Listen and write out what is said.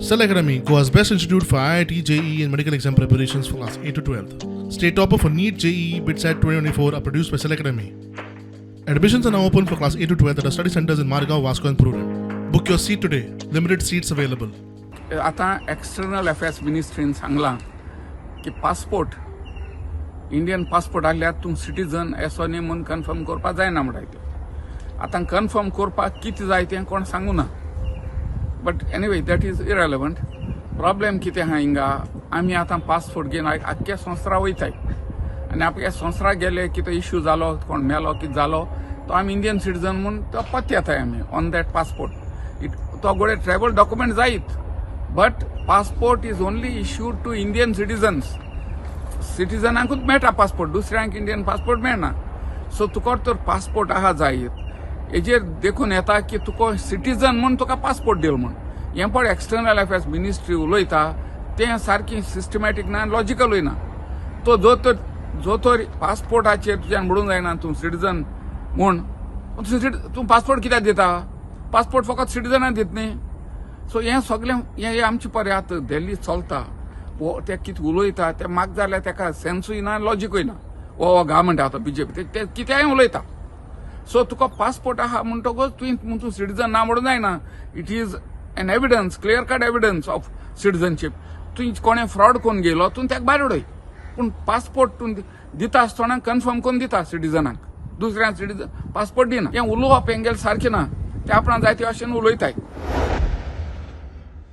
Cell Academy, Goa's best institute for IIT, JEE and medical exam preparations for class 8 to 12th. State topper for NEET, JEE, BITSAT 2024 are produced by Cell Academy. Admissions are now open for class 8 to 12th at our study centers in Margao, Vasco and Prudent. Book your seat today. Limited seats available. आता external affairs मिनिस्ट्रीन सांगला की passport Indian passport आल्यार तूं citizen एसो न्ही म्हणून confirm करपा जायना म्हणटाय आतां कन्फर्म करपाक कितें जाय तें कोण सांगू ना but anyway that is irrelevant problem कितें आहा हिंगा आमी आतां पासपोर्ट घेवन आख्ख्या संवसारा वयताय आनी आपल्या संवसारा गेले कितें इश्यू जालो कोण मेलो कितें जालो तो आमी इंडियन सिटीजन म्हणून तो पत्ते येताय आमी ऑन दॅट पासपोर्ट तो गोडे ट्रॅव्हल डॉक्युमेंट जायत but passport is only issued to Indian citizens सिटीजनांकूच मेळटा पासपोर्ट दुसऱ्यांक इंडियन पासपोर्ट मेळना सो तुका तर पासपोर्ट आहा जायत हेजेर देखून येता की तुका सिटीजन म्हूण तुका पासपोर्ट दिल म्हूण हें पळय एक्सटर्नल अफेअर्स मिनिस्ट्री उलयता तें सारकें सिस्टमॅटीक ना लॉजिकलूय ना तो जो तर पासपोर्टाचेर तुज्यान म्हणूंक जायना तूं सिटीजन म्हूण तूं पासपोर्ट कित्याक दिता पासपोर्ट फकत सिटीजनाक दित न्ही सो हें सगळें हें आमचे पळय आतां दिल्ली चलता वो ते कितें उलयता तें म्हाका जाल्यार तेका सेन्सूय ना लॉजिकूय ना वो गव्हर्मेंट आतां बीजेपी ते कित्याय उलयता सो तुका पासपोर्ट आहा म्हणटकूच तूं सिटीजन ना म्हणून जायना it is an evidence clear cut evidence of citizenship तूं कोणें फ्रॉड करून गेलो तूं तेका भायर उडय पूण पासपोर्ट तूं दिता आसतना कन्फर्म करून दिता सिटीजनाक दुसऱ्या सिटीजन पासपोर्ट दिना हें उलोवप हेंगेल सारकें ना ते आपणाक जाय ते भाशेन उलयताय